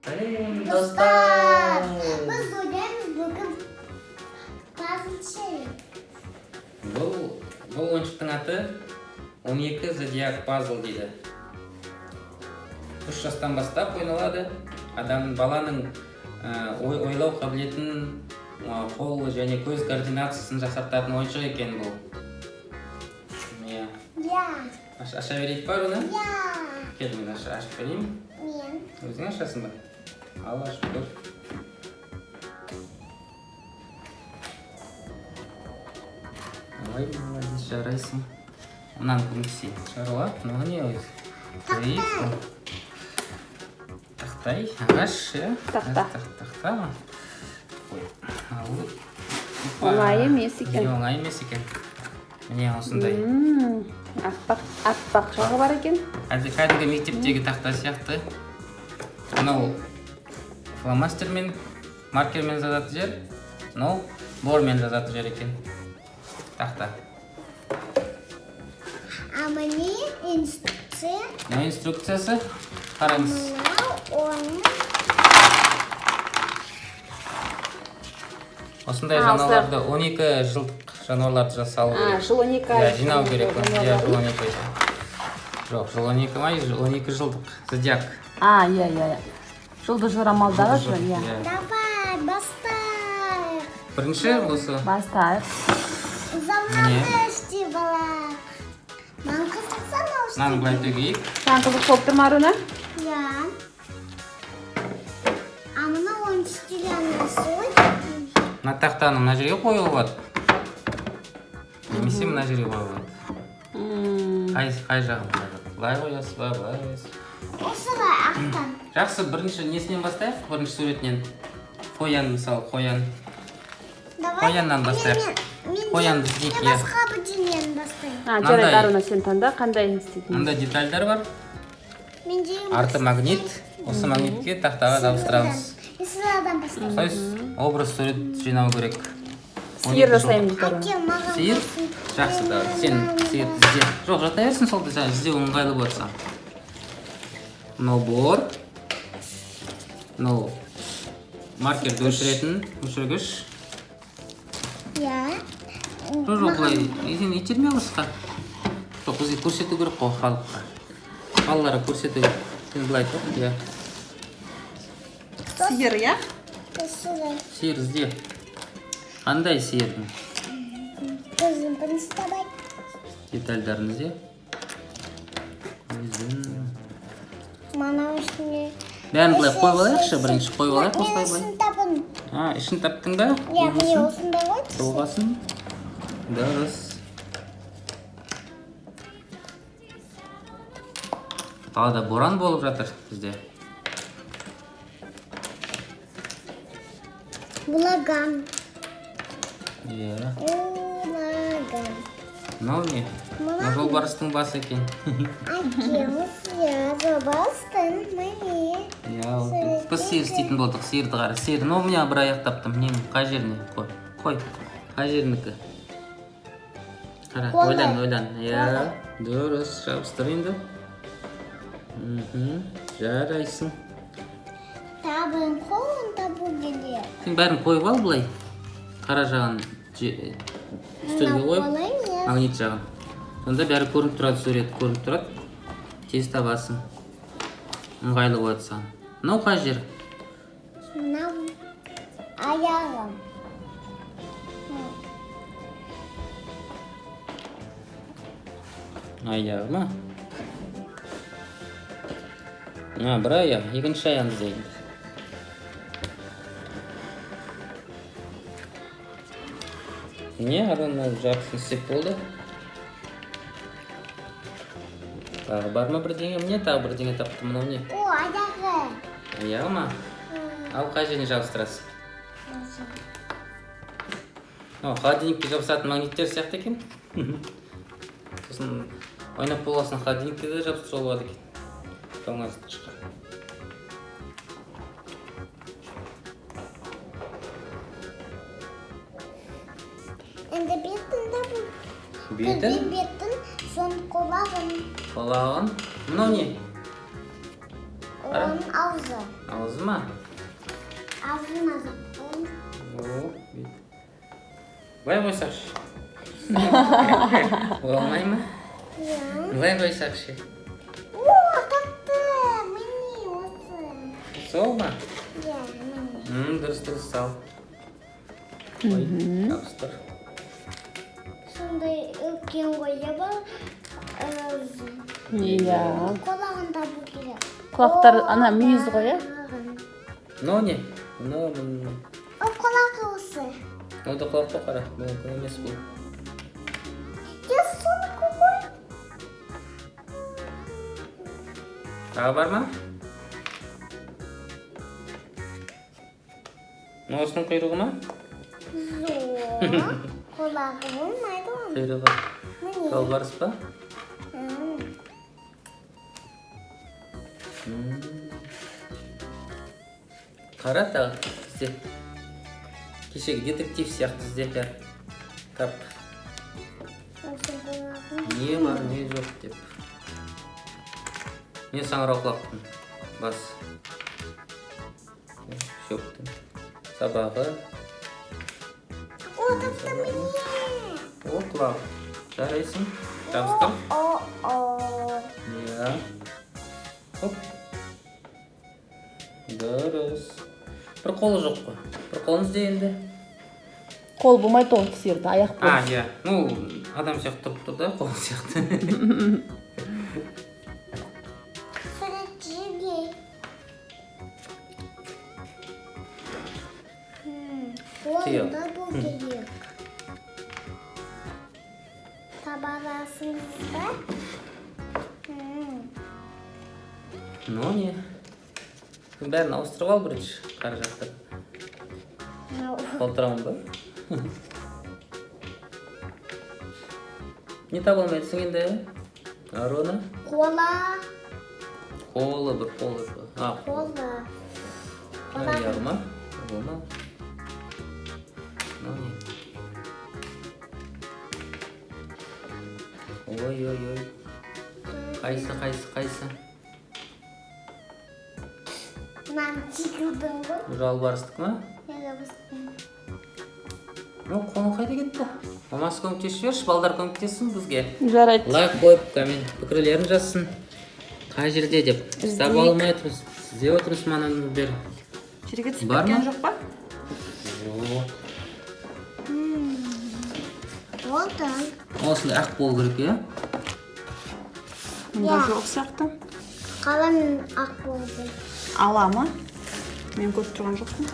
Сәлем достар! Біз ойнаймыз бүгін пазл шеринг. Бұл ойыншықтың аты 12 зодиак пазл дейді. 3 жастан бастап ойналады. Баланың ойлау қабілетін, қол және көз координациясын жақсартатын ойыншық екен бұл. Аша берейік па оны? Кел, мен ашып берейін. Мен. Өзің ашасың ба? Ал, ашып көр. Ой, молодец, жарайсың. Мынаны көмектесейін. Шаруап, мынау не өзі? Тақтай, ағаш, тақта ма? Оңай емес екен. Оңай емес екен. Міне осындай. Аппақ жағы бар екен. Кәдімгі мектептегі тақта сияқты. Мынау фломастермен, маркермен жазатын жер. Мынау бормен жазатын жер екен. Тақта. А міне инструкция. Мына инструкциясы. Қараңыз. Мынау оны. Осындай жануарларды 12 жылдық жануарларды жасалу керек. Жыл 12 ай. Жинау керек. Жыл 12. Жоқ, жыл 12 ай, 12 жылдық. Зодиак. Иә. Жылды жорамалдағы жыл, иә. Давай, бастайық. Бірінші осы. Бастайық. Заманды істей бала. Маған қызықса наушник. Мынаны былай төгейік. Саған қызық болып тұр ма, Аруна? Иә. А мына ойыншықтың сой. Мына тақтаны мына жерге қоюға болады. Немесе мына жерге қоюға болады. Қай жағын? Былай қоясыз ба, былай қоясыз. Осылай ақтан. Жақсы, бірінші несінен бастайық? Бірінші суретінен. Қоян, мысалы, қоян. Қояннан бастайық. Қоянды іздейік, иә. Басқа бір денен бастайық. Жарайды, Аруна, сен таңда қандай істейтін? Мында детальдар бар. Менде Арты магнит. Осы магнитке тақтаға жабыстырамыз. Сырадан бастайық. Осылай образ сурет жинау керек. Сиыр жасаймыз, Аруна. Әке, маған Сиыр? Жақсы, да. Сен сиырды ізде. Жоқ, жата берсін солды, сен іздеу ыңғайлы болса. Мынау бор. Мынау маркерді өшіретін өшіргіш. Иә. Жоқ, бұлай сен итерме алысқа. Жоқ, бізге көрсету керек қой халыққа. Балаларға көрсету керек. Сен бұлай тұр, иә. Сиыр, иә? Сыра. Сиыр ізде. Қандай сиырдың? Көзін бірінші табай. Детальдарын ізде. Мана үстіне. Бәрін бұлай қойып алайықшы, бірінші қойып алайық осылай бұлай. Мен табын. Ішін таптың ба? Иә, міне осындай ғой. Болғасын. Дұрыс. Қалада боран болып жатыр бізде. Булаган. Иә. Булаган. Мынау не? Мына жолбарыстың басы екен. Әкеміз, иә, жобастың, міне. Иә, біз сиыр істейтін болдық, сиырды қара. Сиыр, но міне бір аяқ таптым. Ненің қай жеріне? Қой. Қай жерінікі? Қара, ойлан. Иә, дұрыс, жабыстыр енді. Жарайсың. Табын қолын табу келе. Сен бәрін қойып ал бұлай. Қара жағын үстелге қойып, магнит жағын. Сонда бәрі көрініп тұрады, сурет көрініп тұрады. Тез табасың. Ыңғайлы болады саған. Мынау қай жер? Мынау аяғым. Аяғы ма? Бір аяқ, екінші аяғын іздейді. Не, Аруна жақсын істеп болды. Тағы бар ма бірдеңе? Міне тағы бірдеңе тапты, мынау не? О, аяғы. Аяғы ма? Ал қай жеріне жабыстырасың? Холодильникке жабысатын магниттер сияқты екен. Сосын ойнап болғасын холодильникке де жабыстыруға болады екен. Тоңазытқышқа. Енді бетін табу. Бетін? Бетін, сон қолағын. Қолағын. Мынау не? Onun ağzı. Ağzı mı? Ağzına zıp. Oo, bit. Былай қойсақшы. Болмай ма? Ya. Былай қойсақшы. Oo, tatlı. Mini olsun. Сол ма? Ya, mini. Дұрыс сал. Ой, жабыстыр. Сондай үлкен қойып ağzı. Iya. Құлағында бұл керек. Kulaklar ana meyіз ғой ya. Мынау не? Мынау О, құлағы осы. да құлаққа қара. Бұл мүмкін емес бұл. Я соны қой. Тағы бар ма? Осының құйрығы ма? Жоқ. Құлағы болмайды оның. Құйрығы. Міне. Жолбарыс па? Қара тағы ізде. Кешегі детектив сияқты ізде бәрі. Тап. Осы құлағы. Не бар, не жоқ деп. Не саңырауқұлақтың бас. Шөптің. Сабағы. О, тапты міне. О, құлақ. Жарайсың. Жабыстыр. О. Иә. Хоп. Дұрыс. Бір қолы жоқ қой. Бір қолыңыз де енді. Kol bulmayı da oldu sıyırdı. Ayak bu. Иә. Ну, адам сияқты тұрып тұр да, қол сияқты. Суретшіге. Қолында бұл керек. Табарасыңыз ба? Ну, не. Бәрін ауыстырып ал бірінші, қара жақтыр. Қолтырамын ба? Не таба алмайсың енді? Арона? Қола. Қолы бір, қолы бір. Қола. Аяғы ма? Болма. Ну, не. Ой. Қайсы? Мен чекілдің ғой. Жалбарыстық ма? Жалбарыстық. Ну, қолың қайда кетті? Мамасы көмектесіп жіберші, балдар көмектессін бізге. Жарайды. Лайк қойып, коммент пікірлерін жазсын. Қай жерде деп. Таба алмай отырмыз. Сізде отырмыз мананы бер. Жерге түсіп Бар ма? кеткен жоқ па? Жоқ. Болды. Осындай ақ болу керек, иә? Мұнда жоқ сияқты. Қаламен ақ болды. Ала ма? Мен көріп тұрған жоқпын.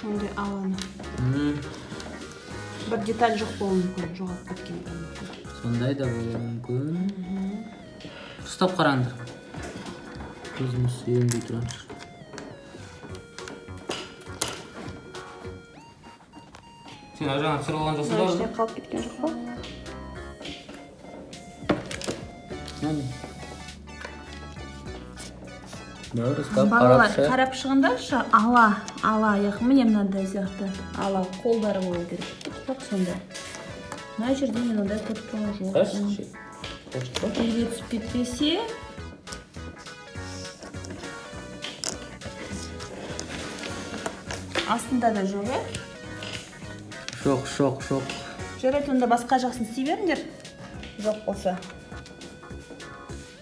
Ондай аланы. Бір деталь жоқ болуы мүмкін, жоғалып кеткен. Сондай да болуы мүмкін. Ұстап қараңдар. Көзіміз үйренбей тұрады. Сен жаңа түсіріп алған жоқсың ба? Ішіне қалып кеткен жоқ па? Балалар қарап шығыңдаршы, ала аяқ міне мынандай сияқты. Ала қолдары болу керек. Бақ сондай. Мына жерде мен ондай көріп тұрған жоқ. Қарашы. Елге түсіп кетпесе. Астында да жоқ, е? Жоқ. Жарайды, онда басқа жақсын істей беріңдер. Жоқ болса.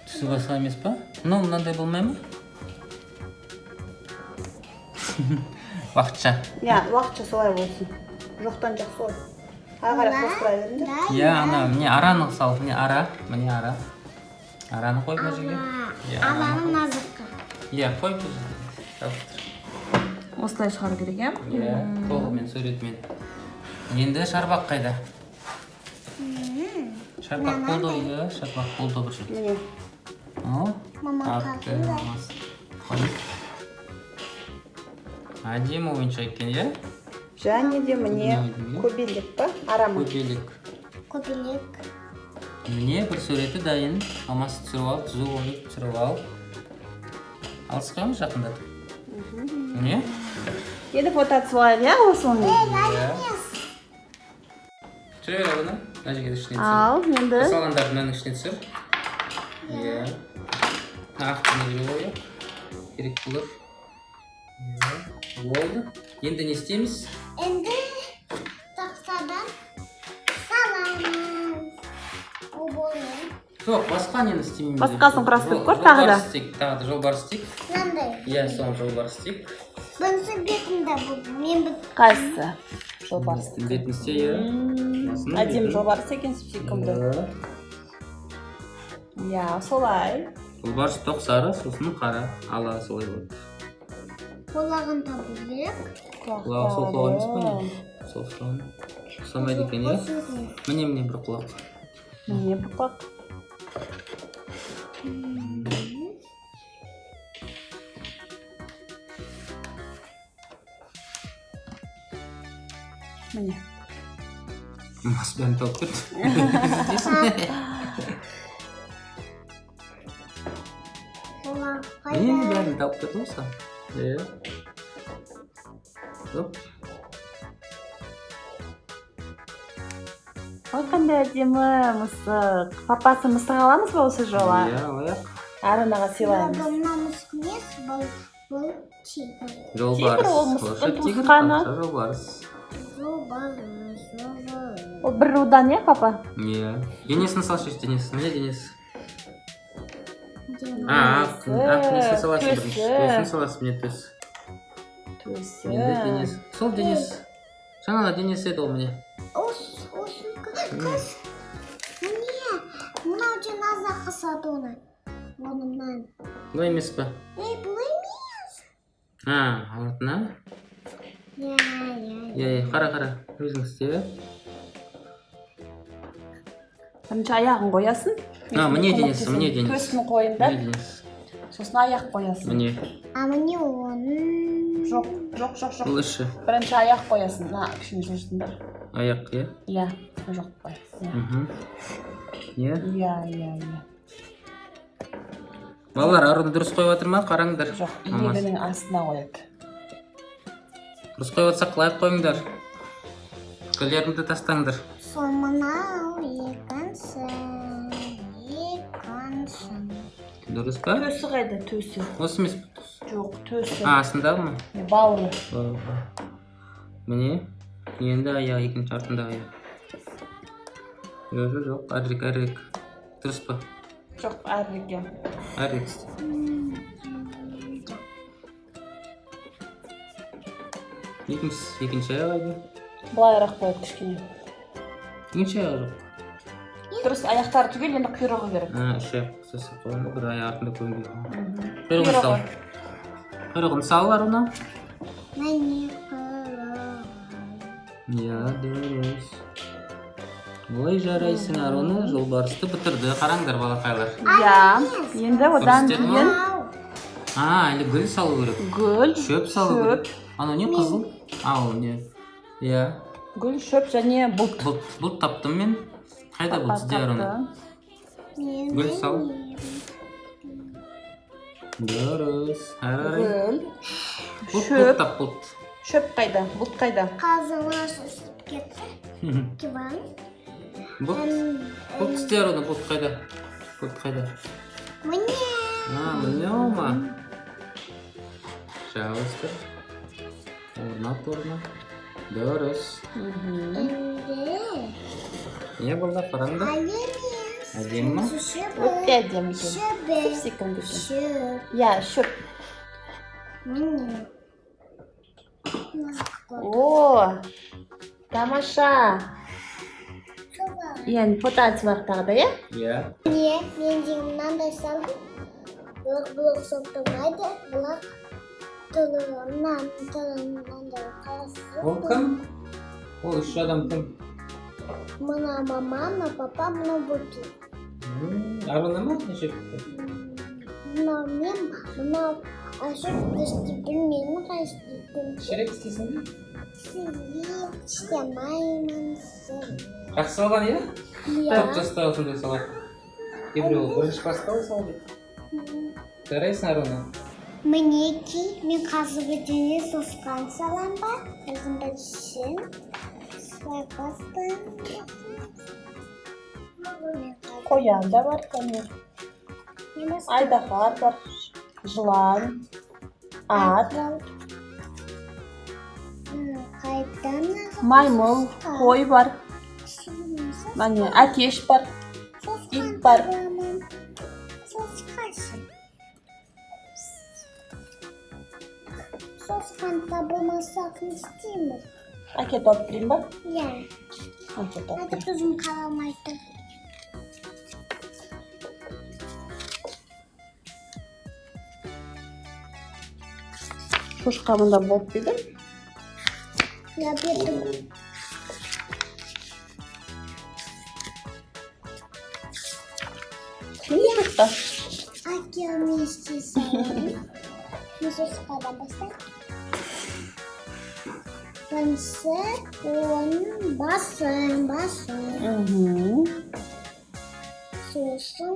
Түсі басқа емес па? Мынандай болмай ма? Уақытша. Иә, уақытша солай болсын. Жоқтан жоқ солай. Ағарап қостыра беріңдер. Иә, ана, міне араны сал, міне ара. Араны қой бұл жерге. Аланың назыққа. Иә, қой бұл жерге. Осылай шығару керек, е? Иә, қолымен, суретмен. Енді шарбақ қайда? Шарбақ болды ғой, иә, шарбақ болды бір жерде. Міне. Мама қақылы. Қой. Әдемі ойыншық екен, иә? Және де міне көбелек па? Арама. Көбелек. Міне бір суреті дайын. Мамасы түсіріп ал, түзу ойып түсіріп ал. Алысқаймыз жақындатып. Міне? Енді фото салайық, иә, осы оны? Түсіре бер бұны. Мына жерге ішіне түсір. Ал, енді. Салғандарды мынаның ішіне түсір. Иә. Ақ дүниеге қойып. керек болар. Болды. Енді не істейміз? Енді тақсадан саламыз. О болды. Жоқ, басқа нені істейміз? Басқасын құрастырып көр тағы да. Тағы да жолбарыс істейік. Мынандай. Иә, соны жолбарыс істейік. Бұнысы бетінде болды. Мен Қайсысы? Жолбарыс. Бетін істе, иә. Әдемі жолбарыс екен секілді. Иә, солай. Жолбарыс тоқ сары, сосын қара. Ала солай болады. қолағын табу керек. Құлағы сол құлақ емес пе не? Сол құлағын. Ұқсамайды екен, иә? Міне бір құлақ. Міне бір құлақ. Міне. Мас бәрін тауып кетті. Қолақ Міне қайда? бәрін тауып кетті болса. Иә. Жоқ. Ой, қандай әдемі мысық. Папасы мысық аламыз ба осы жолы? Иә, алайық. Арунаға сыйлаймыз. Мына мысық емес, бұл тигр. Жолбарыс. Тигр ол мысықтың Тигр, туысқаны. жолбарыс. Жолбарыс. Ол бір рудан, иә, папа? Иә. Денесін салшы, денесі. Міне денесі. Жолбарыс. Несін саласың бірінші. Төсі. Төсін саласың, міне төс. Төсі. Енді денесі. Сол денесі. Жаңағы денесі еді ол міне. Осыны қыз. Міне, мынау жаназа қысады оны. Онымнан. Бұл емес па? Бұл емес. Алтына? Иә, қара. Өзің істе. Бірінші аяғын қоясын. Міне денесі. Төсін қойында. Міне денесі. Сосын аяқ қоясын. Міне. Міне оның. Жоқ. Бұл іші. Бірінші аяқ қоясын. Кішкене жылжыңдар. Аяқ, иә? Иә, жоқ қой. Иә? Иә. Балалар, Аруны дұрыс қойып жатыр ма? Қараңдар. Жоқ, иегінің астына қояды. Дұрыс қойып жатса қалай қойыңдар. Гүлдеріңді тастаңдар. Сол мынау екінші. Дұрыс па? Төсі қайда, төсі? Осы емес пе төс? Жоқ, төсі. Астында ма? Бауыры. Міне. Енді аяқ, екінші артында аяқ. Жоқ, әрірек. Дұрыс па? Жоқ, әрірек. Әрірек істе. Екінші аяқ айды. Былайырақ қояды кішкене. Екінші аяқ жоқ. Дұрыс, аяқтары түгел, енді құйрығы керек. Үш аяқ қысасы қойыңды, бір аяқ артында көрінбейді. Құйрығын сал, Аруна. Міне құйрығы. Иә, дұрыс. Олай жарайсың, Аруна. Жолбарысты бітірді. Қараңдар, балақайлар. Иә, енді одан кейін Әлі гүл салу керек. гүл, Шөп салу керек. Ана не қызыл? Ал, не? Иә. гүл, шөп және бұлт. Бұлт таптым мен. Қайда бұлт сізде, Аруна? Гүл сал. Дұрыс. Гүл, Бұлт тап, бұлт. шөп қайда, бұлт қайда? Қазына шашып кетті. Кебан. Бұлт сізде, Аруна, бұлт қайда? Бұлт қайда? Міне. Міне ома. Жауыздар. Орна. Дұрыс. Не болды, қараңдар? Әдемі ма? Өтте әдемі екен. Шөп секілді екен. Иә, шөп. Міне. О, тамаша. Енді фото атсақ тағы да, иә? Иә. Мен де мынандай салдым. Бұлақ соқтырмайды. Бұлақ мынандай қарасы. Ол кім? Ол үш адам кім? Мына мама, мына папа, мына бұты. Аруна ма? Неше? Мынау мен, мынау ашып істейді, білмеймін қай істейді. Шерек істейсің бе? Істемаймын. Жақсы салған, иә? Иә. Топ жастағы сондай салады. Кейбіреу бірінші бастауы салды. Жарайсың, Аруна? Мінеки, мен қазіргі дене сосқан салам ба? Өзім білшін. Свайпастан. Қоян да бар, кәне. Айдаһар бар. Жылан. Ат. Қайдан Маймыл. Қой бар. Міне, әтеш бар. Ит бар. Сосқан табылмасақ не істейміз? Әкет алып берейін ба? Иә. Әкет алып Аты көзім қаламайды. Шошқа мында болып деді. Я бердім. Не шошқа? Әке вместе салон. Мы сосқадан бастайық. Бірінші оның басын. Сосын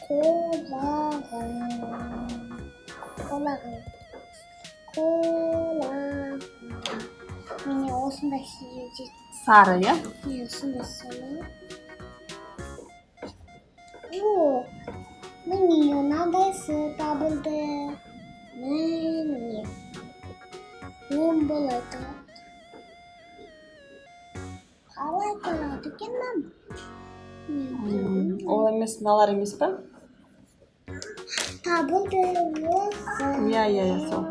қолағын. Міне осындай сүйеді. Сары, я? Не, осындай сары. О, міне мынадайсы табылды. Міне. Он болады. Қалай тұрады екен мам? Ол емес, мыналар емес па? Табылды осы. Иә, сол.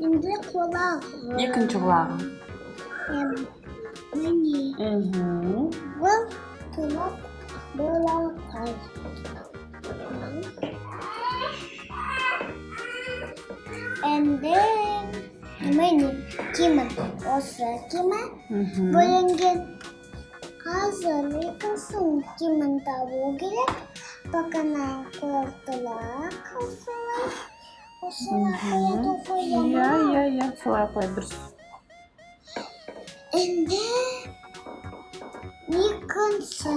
Енді құлағы. Екінші құлағы. Міне. Бұл құлақ болақай. Енді міне киімін осы киімі бөлінген. Қазір екіншісін киімін табу керек. Бақана құлақтылар осылай. Осылай қояды. Иә, солай қояды дұрыс. Енді екінші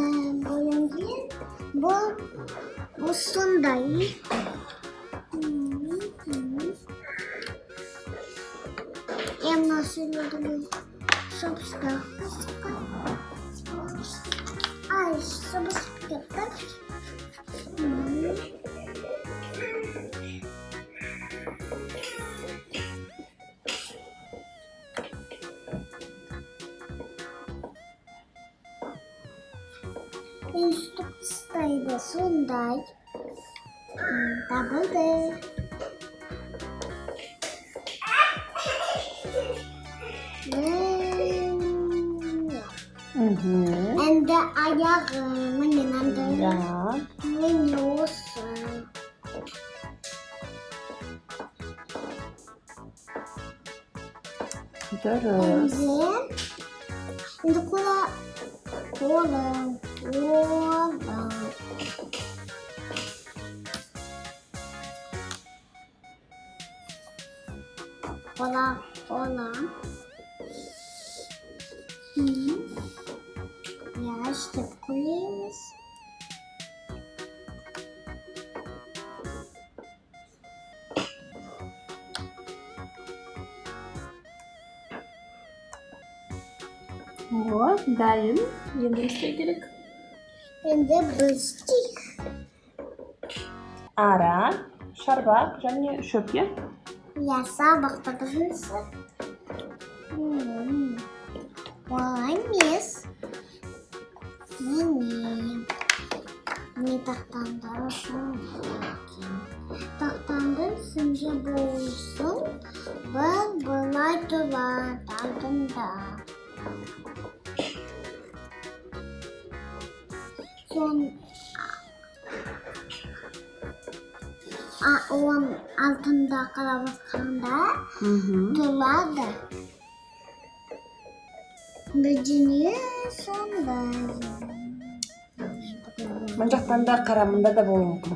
бөлінген бұл сондай. Emma söylüyordu bu. Sabıska. Ay sabıska yaptık. Instruktaydı sonday. Double. Ende ayağımın yanında. Ya. Ne olsun? Dürüst. Şimdi kola. Ya işte koyuyoruz. О, дайын. Енді істеу керек. Енді быстық. Ара, шарбақ және шөп, иә? Я сабақты бұзынсы. Олай емес. Не тақтандар үшін. Тақтандың сіңге болсын. Бұлай тұрар алдында. Onun altında kalabasında durardı. Gücünü sonunda. Mın жақтан да қарамында да болуы мүмкін.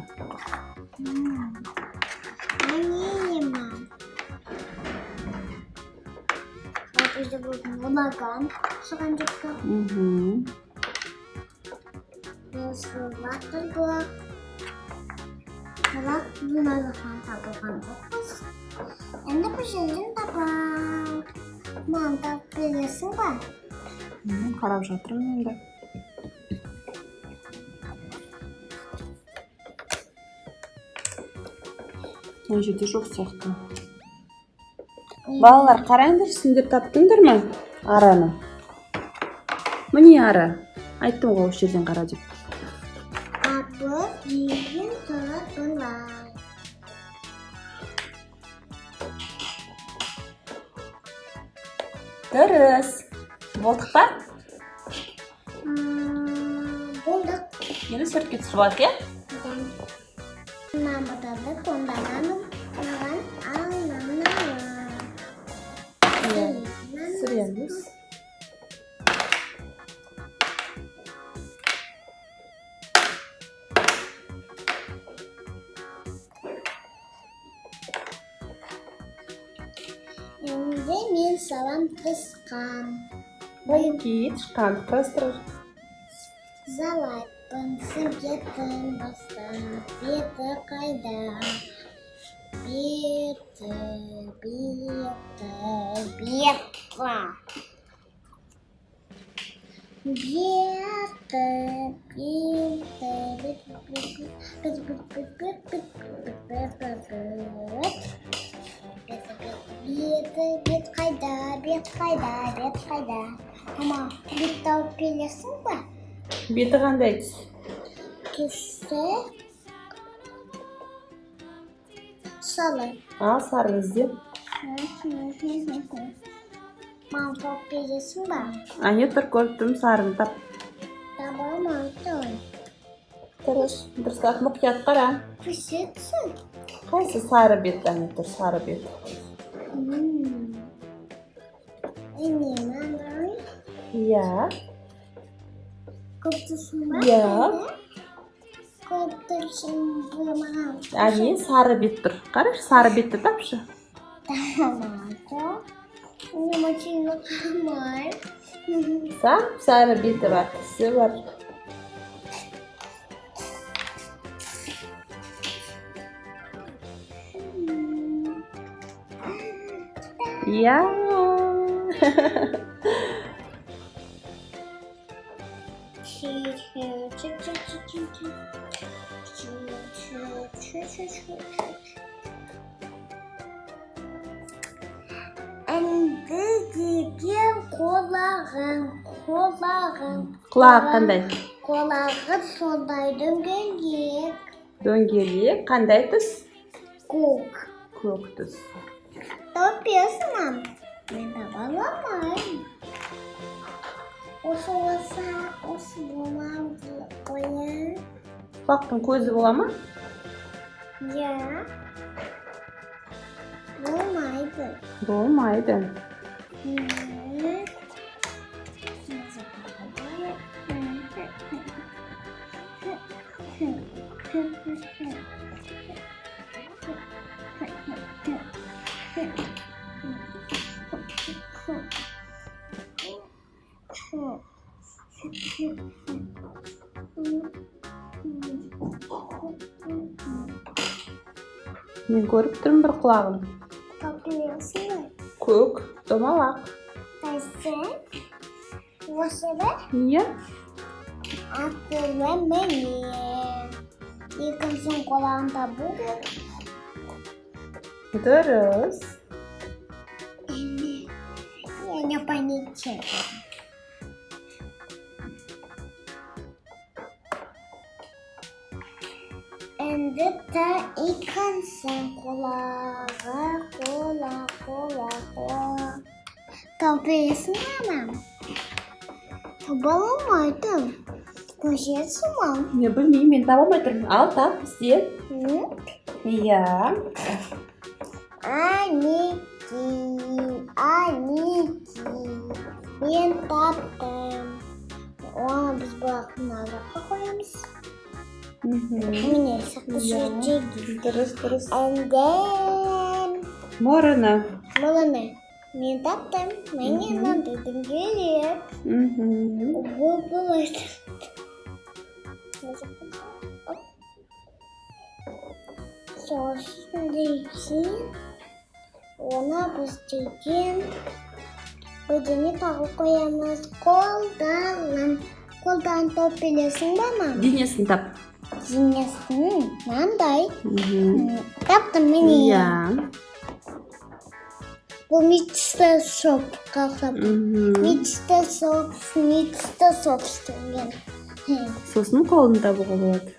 Annem. Bizde bu bulagan sıkıntı. Nasıl vakti bu? Bak buna da tabakan dokuz. Ende pişirdin tabak. Mantap bilirsin var. Қарап жатырмын енді. Мына жерде жоқ сияқты. Балалар, қараңдар, сендер таптыңдар ма араны? Міне ара. Айттым ғой осы жерден қара деп. Апы, деген тұрат бұлай. Дұрыс. Болдық па? Болдық. Енді сөртке түсіріп алайық, иә? Намыдады қондананым, оған алнаналы. Сүреміз. Енді мен салам тысқан. Байки, тышқан құрастырыр. Залайпын сіңкетін бастан, беті қайда? Беті. Бет қайда? Мама, бет тауып келесің ба? Беті қандай түс? Түсі сары. Сары ізде. Мама, тауып келесің ба? Ане тұр көріп тұрмын, сарыны тап. Таба алмайтын. Дұрыстап мұқият қара. Күшетсің. Қайсы сары бет, ане тұр, сары бет. Енемін Иә. көптісің ба? Иә. Көптісің бұлмаған. Ане сары бет тұр. Қараш, сары бетті тапшы. Тамады. Немачыны қамай. Сары беті бар, тісі бар. Иә. Әнді деген қолағын. Құлағы қандай? Қолағы сондай дөңгелек. Дөңгелек, қандай түс? Көк. Көк түс. Топесің, мам? Мен таба аламайым. Осы боламды қоян. Құлақтың көзі бола ма? Иә. Болмайды. Болмайды. Мен көріп тұрмын бір құлағын. Топесің бе? Көк, домалақ. Қайсы? Осы бе? Иә. Ақылы міне. Екіншісін қолағында болды. Дұрыс. Я не понятия. Енді та екіншісін қолаға. Топесің бе, мам? Таба алмайдым. Көшесің, мам? Не білмеймін, мен таба алмай тұрмын. Ал, тап, ізде. Иә. Аники. Мен таптым. Оны біз бұлақтың азапқа қоямыз. Міне, сақты сөйтегі. Дұрыс. Әнден. Мұрыны. Мен таптым. Міне мынандай дөңгелек. Бұл айтты. Сосын дейін. Оны біз дейін. Өдені тағы қоямыз. Қолдан топ білесің ба, мам? Денесін тап. денесін мынандай. Таптым мені. Иә. Бұл мечта соп қалсап. Мечта соп. Сосын қолын табуға болады.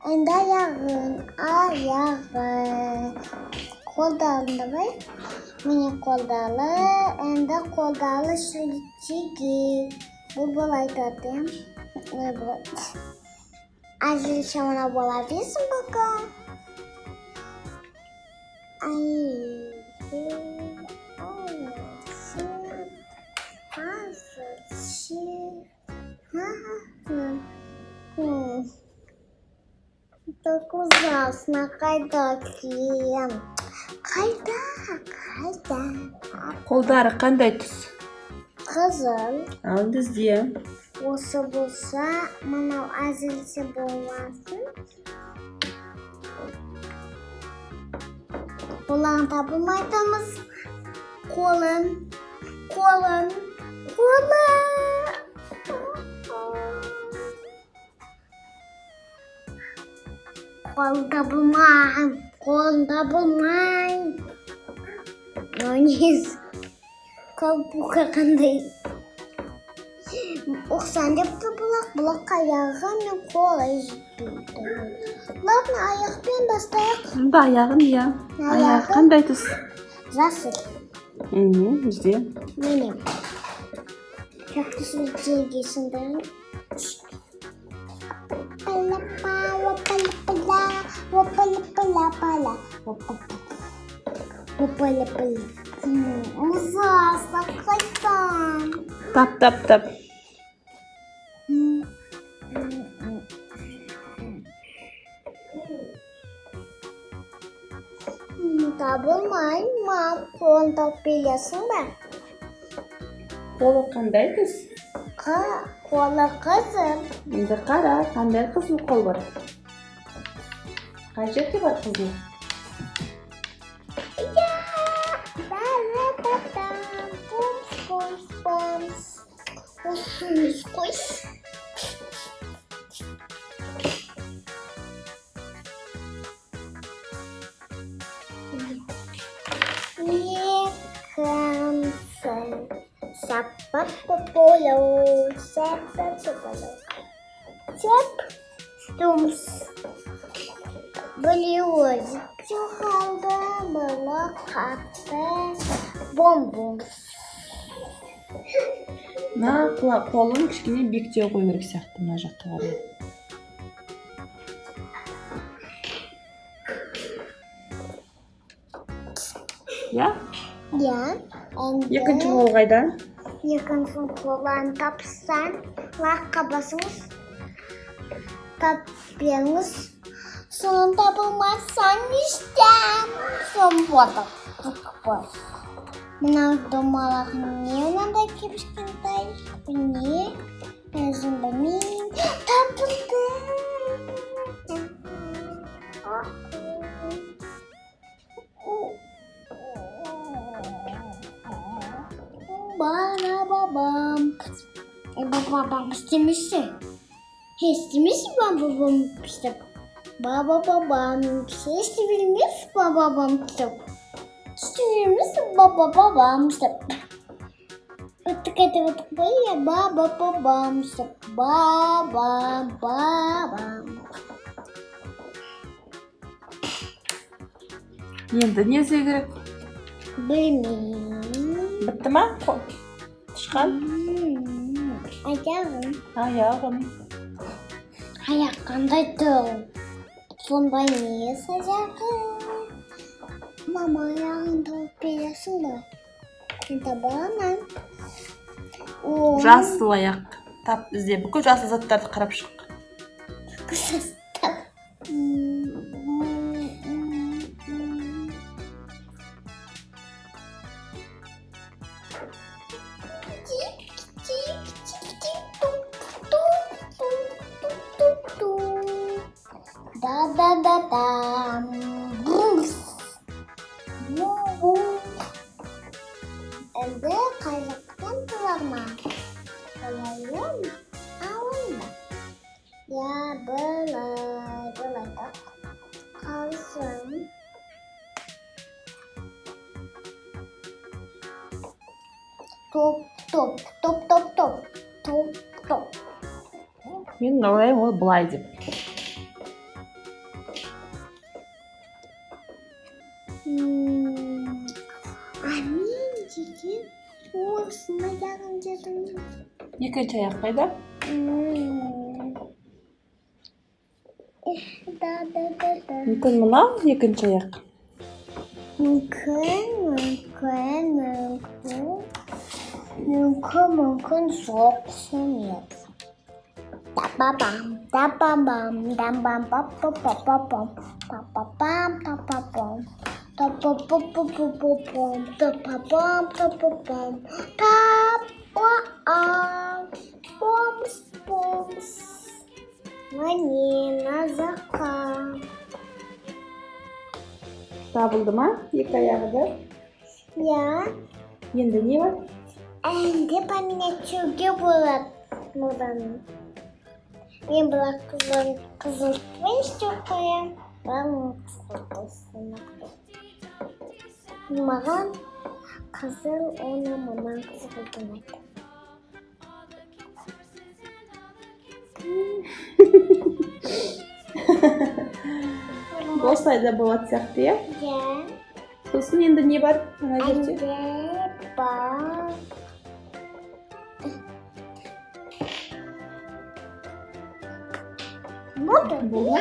Енді аяғы. Қолдалын давай. Мені қолдалы. Енді қолдалы шөлчеге. Бұл айтады. Әзіл шамына бола бесін бақа. Так ужасно, қайда кием? Қайда? Қолдары қандай түс? Қызыл. Ал бізде. Осы болса, мынау әзілсе болмасын. Қолан табылмайтамыз. Қолын. Қолын табылмай. Нонез. Қалпуға қандай. Оқсан деп бұлақ аяғы мен қолы жетпейді. Ладно, аяқпен бастайық. Аяғын, иә. Аяғы қандай түс? Жасыл. Бізде. Міне. Жақты сөздерге сындырын. Ужасно, қайдан. Тап. Табылмай ма? Қолын тауып бересің бе? Қолы қандай түс? Қолы қызыл. Енді қара, қандай қызыл қол бар? Қай жерде бар қызыл? Қойс. Тумс. Блюзик қалды, бұлы қатты, бомбом. Қолын кішкене бектеу қою керек сияқты мына жаққа қарай. Иә? Иә. Екінші қол қайда? Екінші қолын тапсан, лаққа басыңыз, таппеңіз. Соның табылмасан нештен? Сон болды. Мына домалақ не онандай кепішкентай? Не? Өзім білмеймін. Табылды. Бабам. Бабам істемеші? İstemiş babam işte. Babam işte bilmiş babam işte. İstemiş babam işte. Ötük böyle babam işte. Babam. Енді не істеу керек? Bilmiyorum. Бітті ма? Тышқан? Ayağım. Ayak qanday тұл? Сондай не сажағы? Мама аяғын тауып бересің бе? Мен таба аламын. Жасыл аяқ. Тап ізде. Бүкіл жасыл заттарды қарап шық. Да-да-да-дам. Енді қай жақтан тұрар ма? Қалайым? Ya былай да қалсын. Топ. Мен ойлаймын ол былай деп. Мен деген осыны жағын дедім. Екінші аяқ қайда? Да. Мүмкін мына екінші аяқ. Мүмкін жоқсын еді. Тапапам. Міне назаққа. Табылды ма? Екі аяғы да. Я. Енді не бар? Әнде поменять болады мұдан. Мен бұлар қызыл твенстер қоям. Маған қызыл, оны маған қызыл демейді. Осылай да болады сияқты, иә? Я. Сосын енді не бар? Ана жерде. Әнде бар. Болды. Болды.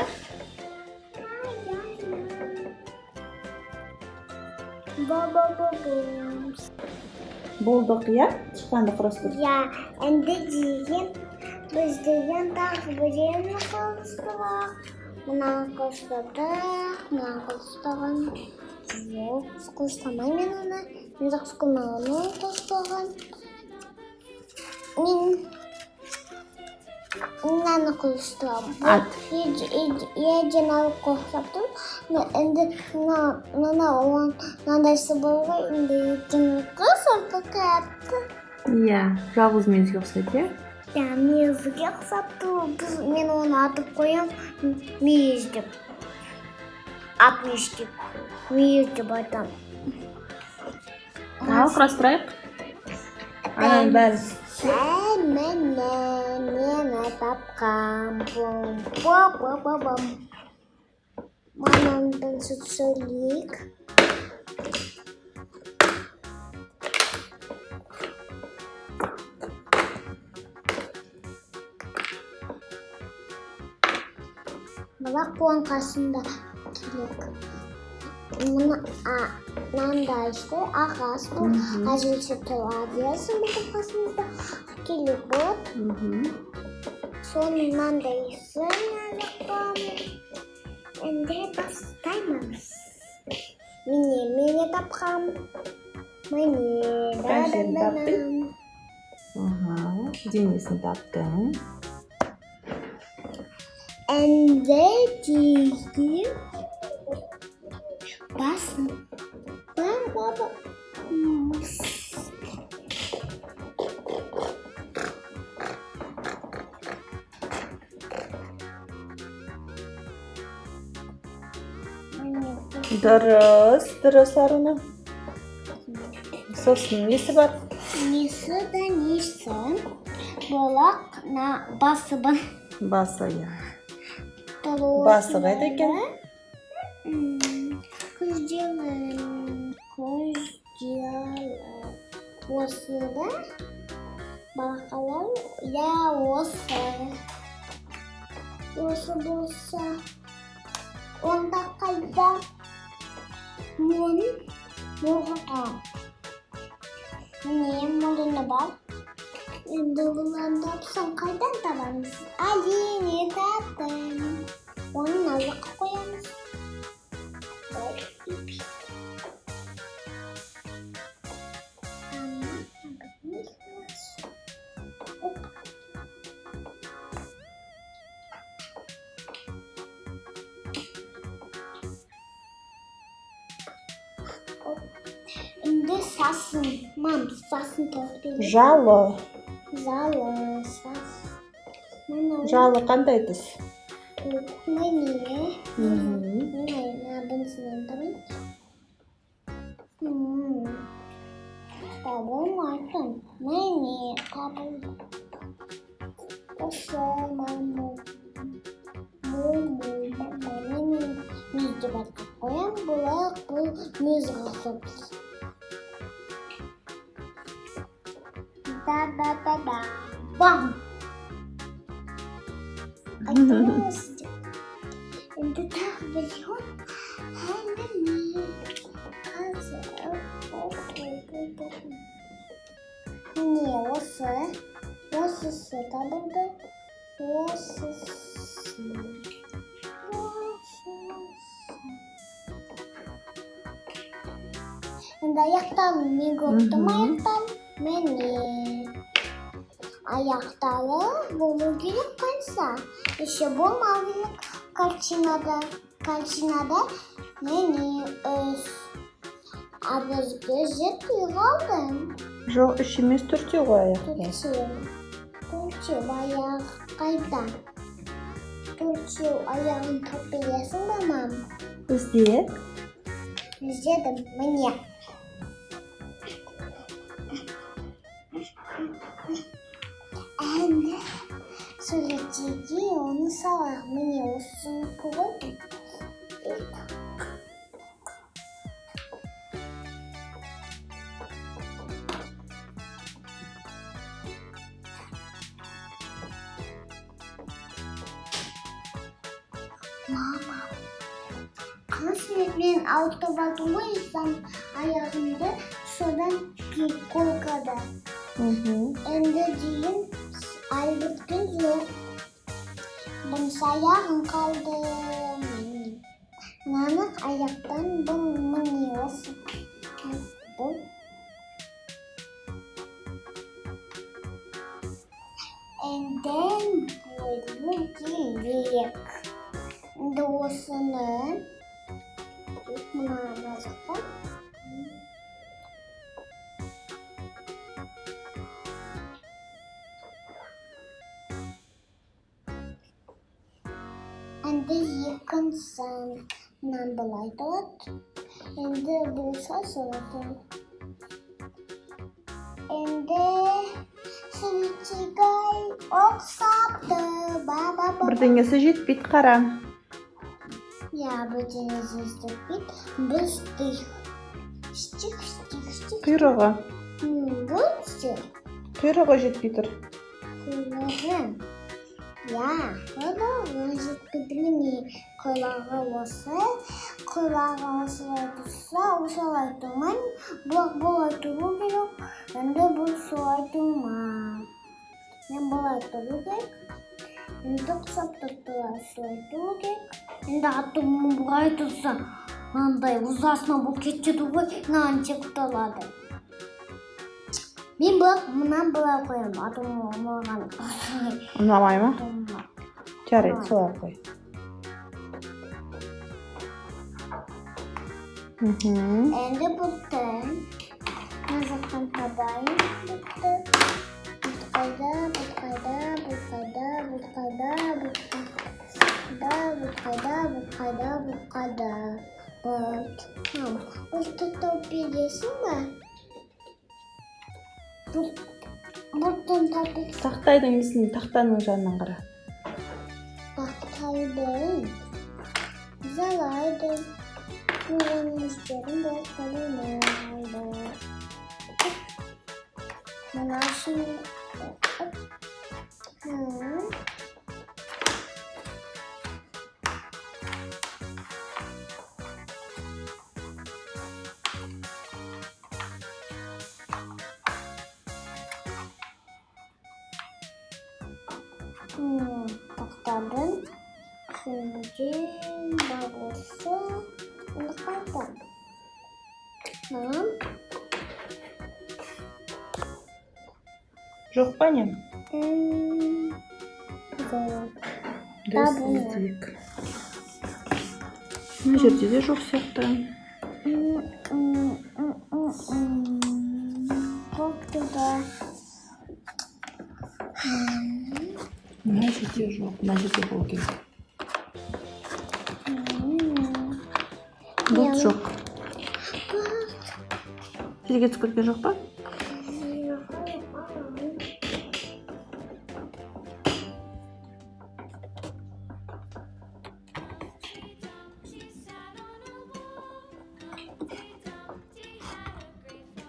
Болдық, иә? Шыққанды құрастыр. Я, әнде деген, біз деген тағы біреуін қылыстырақ. Мына қылыстырдық, мына қылыстырған. Жоқ, қылыстамай мен оны. Мен жақсы көмегіні қылыстырған. Мен мынаны қылыстырам. Еден алып қылыстырдым. Енді мына мынандайсы болға, енді еден қылыстырды қайапты. Иә, жалғыз мезге ұқсайды, иә? Ja, мезге ұқсапты. Мен оны атып қоям, мейіз деп. Ат мейіз деп. Мейіз деп айтам. Ал, құрастырайық. Ананың бәрі. Мені тапқам. Бом. Мамамдан сүт сөйлейік. Бұлақ бұған қасында келек. Мынандайсы ағас бұл. Әжілші тұладиясы бұған қасында келек болады. Соның мынандайсын әліқпам. Әнде бастаймыз. Мені тапқам. Қаншені таптың? Денесін таптың. Әнде деген басын. Баба. Дұрыс Аруна. Сосын несі бар? Несі. Болақ басы бар. Басы, иә. Басы қайда екен? Көздерін. Осы да. Бақалар. Я, осы. Осы болса. Онда қайда? Мен болғаға. Міне, мұлыны бар. Енді бұланды апсан қайдан табамыз? Әдене таптым. Оның азыққа қоямыз. Енді сасын. Мам, сасын тоқ береді. Жалы. Залы, сас. Жалы қандай түс? Міне. Бұнсынан тұрын. Табылмайтын. Міне табылды. Осы маму. Мейді барды қоям, бұлақ бұл мөз ғасыпыз. Да-да-да-да. Бам! Айтқаны осы деп. Енді тағы білген, әлі не? Қазір. Міне осы. Осысы табылды. Осысы. Енді аяқталым. Мен көптім аяқталым. Міне. Аяқталы болу керек қанса. Еще болмау керек картинада. Міне өз. А бізге жетпей қалдым. Жоқ, үш емес төртеу ғой аяқ. Төртеу аяқ қайда? Төртеу аяғын тауып бересің ба, мам? Ізде? Іздедім, міне. Әнді сөйлетеге оны салақ. Міне осыны қойдым. Мама, қаншет мен ауыртып алдым ғой, аяғымды содан қолқада. Енді дейін әлбіткен жоқ. Бұнсы аяғым қалды. Нанық аяқтан бұл міне осы. Бұл. Әнден бөлу керек. Енді осыны мына жазыққа. Енді екіншісінен былай болады. Енді болса солай. Енді сөйтегай оқсапты. Бірдеңесі жетпейді қара. Я бірдеңесі жетпейді. Біз штик. Құйрығы. Бұл штик. Құйрығы жетпей тұр. Құйрығы. Я, құйрығы жетпейді. Міне құйрығы осы. Құйрығы осылай тұрса, осылай тұрмай. Бұлай тұру керек. Енді бұл солай тұрмай. Мен бұлай тұру керек. Енді құсап тұртылай солай тұру керек. Енді атымын бұлай тұрса, андай ұзасына бұл кетеді ғой, нанче құтылады. Мен мұнан бұлай қоям, атымын маған. Ұнамай ма? Жарайды, солай қой. Енді бұтты. Назақтан табайын бұтты. Бұтқайда. Бұтты тауып бересің ба? Бұттың тауып бересің. Тақтайдың несін тақтаның жанынан қара. Тақтайдың. Залайды. Менің істерім болып қалымайды. Мына үшін тақтадың күнген бағысы қайда. Жоқ па не? Табылмайды. Мына жерде де жоқ сияқты. Қоқтыда. мына жерде жоқ, мына жерде болу керек. Бұлт жоқ. Жерге түсіп кеткен жоқ па?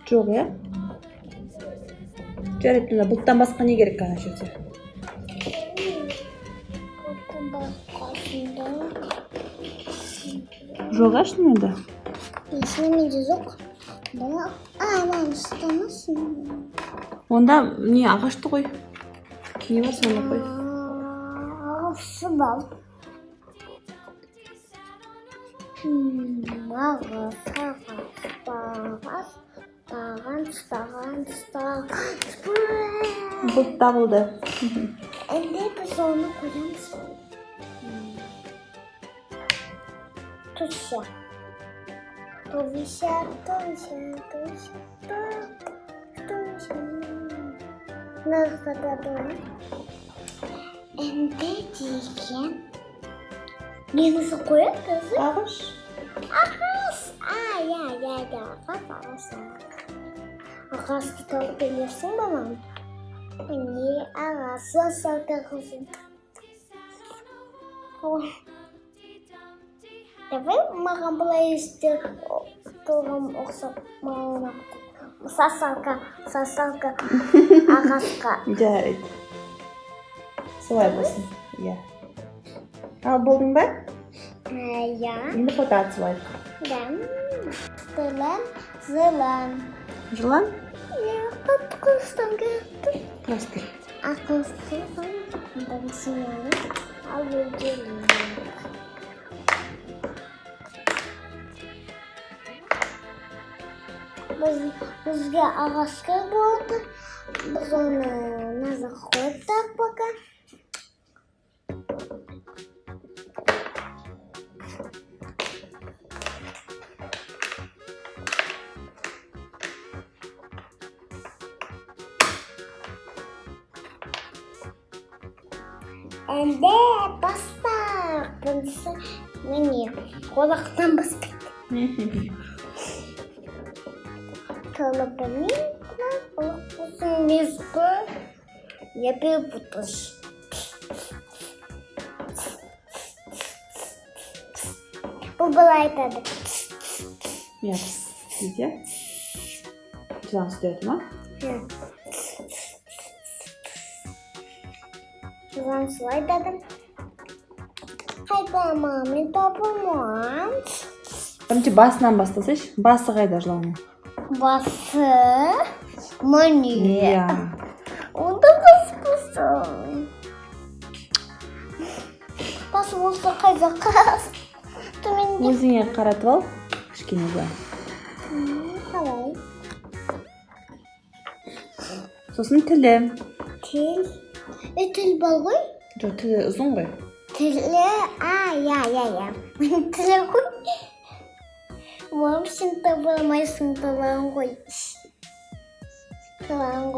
Жоқ, иә? Жарайды, мына бұлттан басқа не керек ана жерде? Жоқ, шынымен. Шынымен жоқ. Ананы ұстамасын. Онда не, ағашты қой. Не бар соны қой. Ағасы бар. Стаған. Бұлт табылды. Енді біз оны қоямыз. Тұша. Нағыда. Енді дейкен. Неңізі қояды өзі? Ағаш. Ағас. Ағас. Ағасты тауып бересің ба мам? Міне ағас. Салтағызын. Давай маған бұлай істер тұрғым ұқсап маған ақты. Сасалка ағасқа. Жарайды. Солай болсын. Иә. Ал болдың ба? Иә. Енді фото атсылайық. Да. Жылан. Жылан? Иә, құстан кетті. Пластик. Құстан. Бәнсінен. Ал өлгелі. Бізге ағашқа болды. Біз оны назық қойдық бақа. Әнде бастақ. Бұнысы міне қолақтан бастық. Колобами вместо я перепутаюсь. Побылай тогда. Иә. Үйде. Жылан үстеді ма? Жылан сұлай дадым. Қайда мамин табылмам. Бірінші басынан бастасайшы. Басы қайда жыланның? Басы міне. Иә. Онда баспысы. Басы болса қайда қас. Төменде. Өзіңе қаратып ал. Кішкене былай. Қалай? Сосын тілі. Тіл. Тіл бар ғой? Жоқ, тілі ұзын ғой. Тілі. Я. Тілі ғой. Мам, сен табылмайсың талан ғой. Талан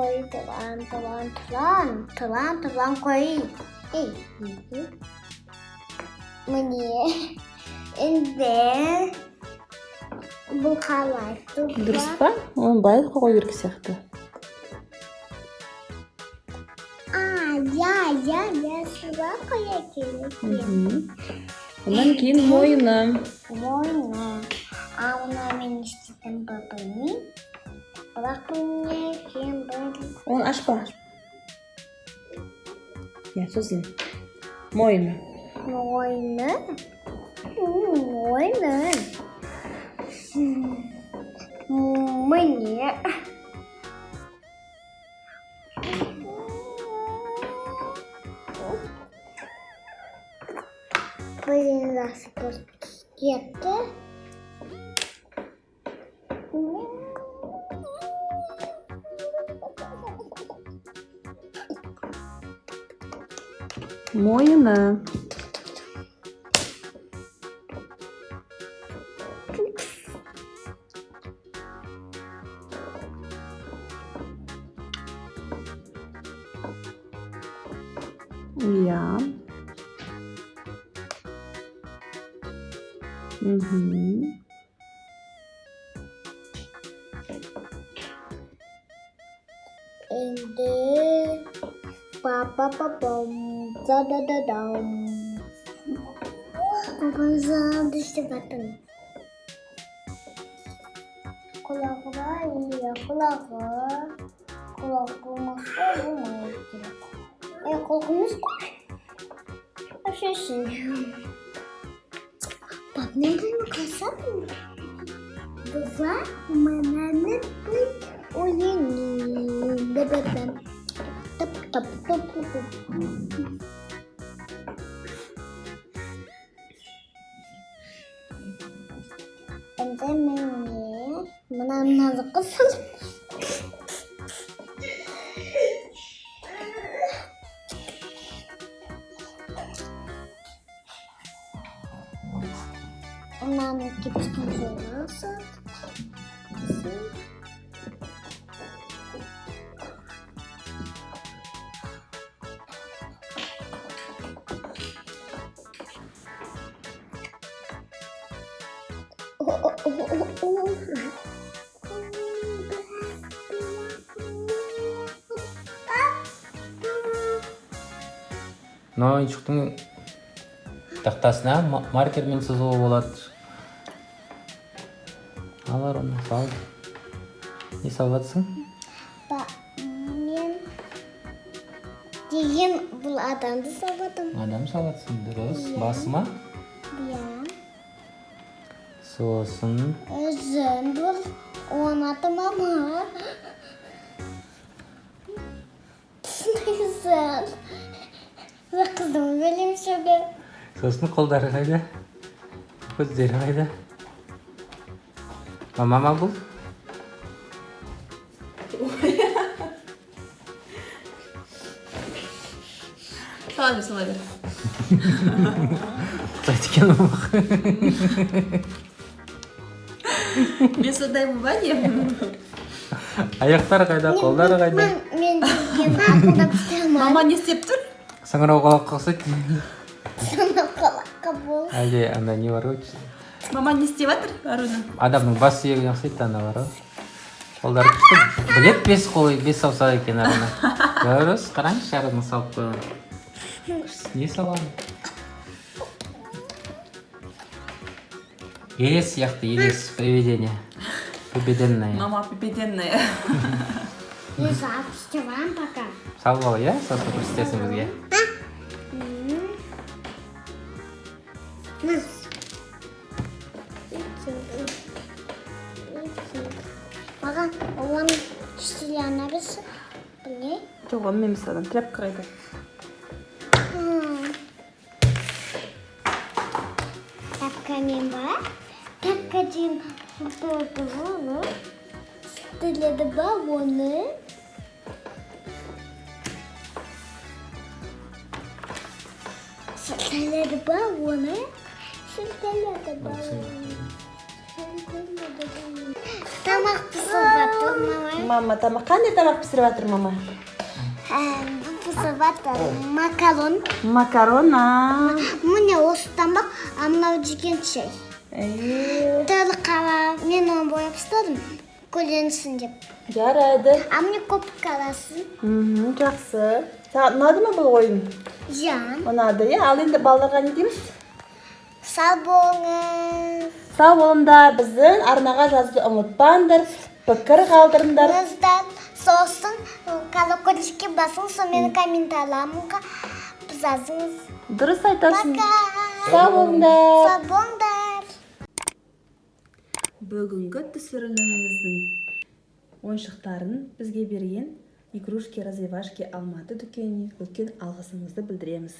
қой. Ей. Міне. Енді бұл қалай? Дұрыс па? Оны былай қой керек сияқты. Я сюда қоя керек. Одан кейін мойыны. Мойны. Оны мен істейтін бабыны. Бірақ бұны кейін бір... Оны ашпа. Иә, сосын. Мойыны. Мойны. Міне. Блин, засыпал кетті. Мойыны. Iya. Endi papa dadadam. Babamızın düştü bakın. Kulağı var ya kulağı. Kulağımızda olmayı gerek. Kulağımız var. Aşağısı. Bak neden kasap mı? Baba mananın bir oyunu. Bebekten. Tap. Ende menye menanazı kısıl. Ondan gittim sonra. Мына ойыншықтың тақтасына маркермен сызуға болады. Алар оны сал. Не салатсың? Мен деген бұл адамды салатым. Адам салатсың, дұрыс. Басыма? Иә. Сосын Өзім бұл ойнатым ама. Güzel. Ve kızım benim şöyle. сосын қолдары қайда? Көздері қайда? Мама бұл? Сала бер. Ұқсайды екен мамаға. Мен сондаймын ба не? Аяқтары қайда, қолдары қайда? Мен деген ақылдап істемеймін. Мама не істеп тұр? Саңырау қалаққа ұқсайды. Sana қалаққа бол. Әлде анда не бар ғой? Мама не істеп жатыр, Аруна? Адамның бас сүйегіне ұқсайды, анда бар ғой. Қолдары күшті. Білет 5 қол, 5 саусақ екен Аруна. Дұрыс, қараңызшы Аруна салып қойған. Не саламын? Елес сияқты, елес привидение. Победенная. Мама победенная. Мен салып істемеймін пока. Салып ал, иә? Сосын көрсетесің бізге. Маған оған кішілеріне берсін. Бұл не? Жоқ, онымен емес адам, тряпка қайда. Тапкамен бар. Тапкадан сұртылды оны. Сұртылды ба оны. Сұртылды ба оны. Сұртылды ба оны. Тамақ пісіріп жатыр, мама. Мама, тамақ қандай тамақ пісіріп жатыр, мама? Бұл пісіріп жатыр макарон. Макарон, Міне осы тамақ, мынау жеген шай. Түрлі қара, мен оны бояп тастадым. Көленсін деп. Жарайды. Міне көп қаласын. Жақсы. Саған ұнады ма бұл ойын? Жан. Ұнады, иә? Ал енді балаларға не дейміз? Сау болыңыз. Сау болыңдар, біздің арнаға жазуды ұмытпаңдар, пікір қалдырыңдар. Сосын колокольчикке басыңыз, сонымен комментарийлерге жазыңыз. Дұрыс айтасың. Пока. Сау болыңдар. Сау болыңдар. Бүгінгі түсіріліміміздің ойыншықтарын бізге берген игрушки развивашки Алматы дүкеніне үлкен алғысымызды білдіреміз.